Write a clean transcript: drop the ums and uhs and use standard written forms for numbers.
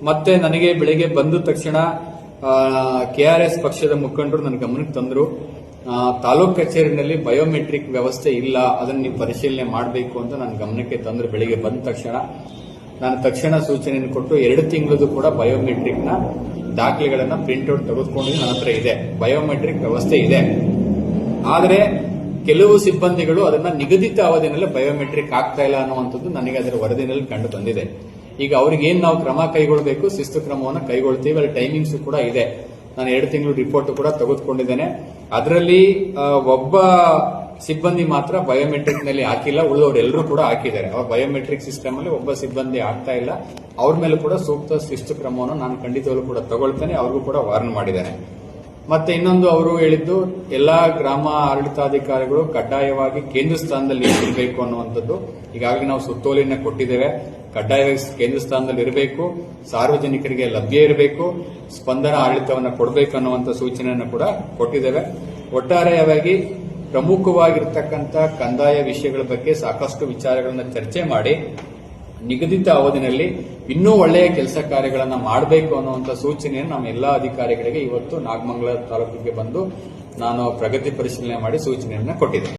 ಮತ್ತೆ ನನಗೆ ಬೆಳಿಗ್ಗೆ ಬಂದ ತಕ್ಷಣ ಕೆಆರ್ಎಸ್ ಪಕ್ಷದ ಮುಖಂಡರು ನನ್ನ ಗಮನಕ್ಕೆ ತಂದರು. ತಾಲೂಕ್ ಕಚೇರಿನಲ್ಲಿ ಬಯೋಮೆಟ್ರಿಕ್ ವ್ಯವಸ್ಥೆ ಇಲ್ಲ, ಅದನ್ನು ನೀವು ಪರಿಶೀಲನೆ ಮಾಡಬೇಕು ಅಂತ ನನ್ನ ಗಮನಕ್ಕೆ ತಂದರು. ಬೆಳಿಗ್ಗೆ ಬಂದ ತಕ್ಷಣ ನಾನು ತಕ್ಷಣ ಸೂಚನೆಯನ್ನು ಕೊಟ್ಟು 2 ತಿಂಗಳದು ಕೂಡ ಬಯೋಮೆಟ್ರಿಕ್ ನ ದಾಖಲೆಗಳನ್ನ ಪ್ರಿಂಟ್ಔಟ್ ತೆಗೆದುಕೊಂಡು ನನ್ನ ಹತ್ರ ಇದೆ. ಬಯೋಮೆಟ್ರಿಕ್ ವ್ಯವಸ್ಥೆ ಇದೆ. ಆದರೆ ಕೆಲವು ಸಿಬ್ಬಂದಿಗಳು ಅದನ್ನ ನಿಗದಿತ ಅವಧಿನಲ್ಲಿ ಬಯೋಮೆಟ್ರಿಕ್ ಆಗ್ತಾ ಇಲ್ಲ ಅನ್ನುವಂಥದ್ದು ನನಗೆ ಅದರ ವರದಿನಲ್ಲಿ ಕಂಡು ಬಂದಿದೆ. ಈಗ ಅವ್ರಿಗೆ ಏನ್ ನಾವು ಕ್ರಮ ಕೈಗೊಳ್ಳಬೇಕು, ಶಿಸ್ತು ಕ್ರಮವನ್ನು ಕೈಗೊಳ್ತೀವಿ. ಅಲ್ಲಿ ಟೈಮಿಂಗ್ಸ್ ಕೂಡ ಇದೆ. ನಾನು 2 ತಿಂಗಳು ರಿಪೋರ್ಟ್ ಕೂಡ ತೆಗೆದುಕೊಂಡಿದ್ದೇನೆ. ಅದರಲ್ಲಿ ಒಬ್ಬ ಸಿಬ್ಬಂದಿ ಮಾತ್ರ ಬಯೋಮೆಟ್ರಿಕ್ ನಲ್ಲಿ ಹಾಕಿಲ್ಲ, ಉಳಿದವರೆಲ್ಲರೂ ಕೂಡ ಹಾಕಿದ್ದಾರೆ. ಅವ್ರ ಬಯೋಮೆಟ್ರಿಕ್ ಸಿಸ್ಟಮ್ ಅಲ್ಲಿ ಒಬ್ಬ ಸಿಬ್ಬಂದಿ ಆಗ್ತಾ ಇಲ್ಲ. ಅವ್ರ ಮೇಲೆ ಕೂಡ ಸೂಕ್ತ ಶಿಸ್ತು ಕ್ರಮವನ್ನು ನಾನು ಖಂಡಿತವಾಗ್ಲೂ ಕೂಡ ತಗೊಳ್ತೇನೆ. ಅವ್ರಿಗೂ ಕೂಡ ವಾರ್ನ್ ಮಾಡಿದ್ದೇನೆ. ಮತ್ತೆ ಇನ್ನೊಂದು ಅವರು ಹೇಳಿದ್ದು, ಎಲ್ಲಾ ಗ್ರಾಮ ಆಡಳಿತಾಧಿಕಾರಿಗಳು ಕಡ್ಡಾಯವಾಗಿ ಕೇಂದ್ರ ಸ್ಥಾನದಲ್ಲಿ ಇರಬೇಕು ಅನ್ನುವಂಥದ್ದು. ಈಗಾಗಲೇ ನಾವು ಸುತ್ತೋಲೆಯನ್ನ ಕೊಟ್ಟಿದ್ದೇವೆ. ಕಡ್ಡಾಯವಾಗಿ ಕೇಂದ್ರ ಸ್ಥಾನದಲ್ಲಿ ಇರಬೇಕು, ಸಾರ್ವಜನಿಕರಿಗೆ ಲಭ್ಯ ಇರಬೇಕು, ಸ್ಪಂದನ ಆಡಳಿತವನ್ನು ಕೊಡಬೇಕು ಅನ್ನುವಂಥ ಸೂಚನೆಯನ್ನು ಕೂಡ ಕೊಟ್ಟಿದ್ದೇವೆ. ಒಟ್ಟಾರೆಯಾಗಿ ಪ್ರಮುಖವಾಗಿರ್ತಕ್ಕಂಥ ಕಂದಾಯ ವಿಷಯಗಳ ಬಗ್ಗೆ ಸಾಕಷ್ಟು ವಿಚಾರಗಳನ್ನು ಚರ್ಚೆ ಮಾಡಿ ನಿಗದಿತ ಅವಧಿನಲ್ಲಿ ಇನ್ನೂ ಒಳ್ಳೆಯ ಕೆಲಸ ಕಾರ್ಯಗಳನ್ನು ಮಾಡಬೇಕು ಅನ್ನುವಂಥ ಸೂಚನೆಯನ್ನು ನಮ್ಮ ಎಲ್ಲಾ ಅಧಿಕಾರಿಗಳಿಗೆ ಇವತ್ತು ನಾಗಮಂಗಲ ತಾಲೂಕಿಗೆ ಬಂದು ನಾನು ಪ್ರಗತಿ ಪರಿಶೀಲನೆ ಮಾಡಿ ಸೂಚನೆಯನ್ನು ಕೊಟ್ಟಿದ್ದೆ.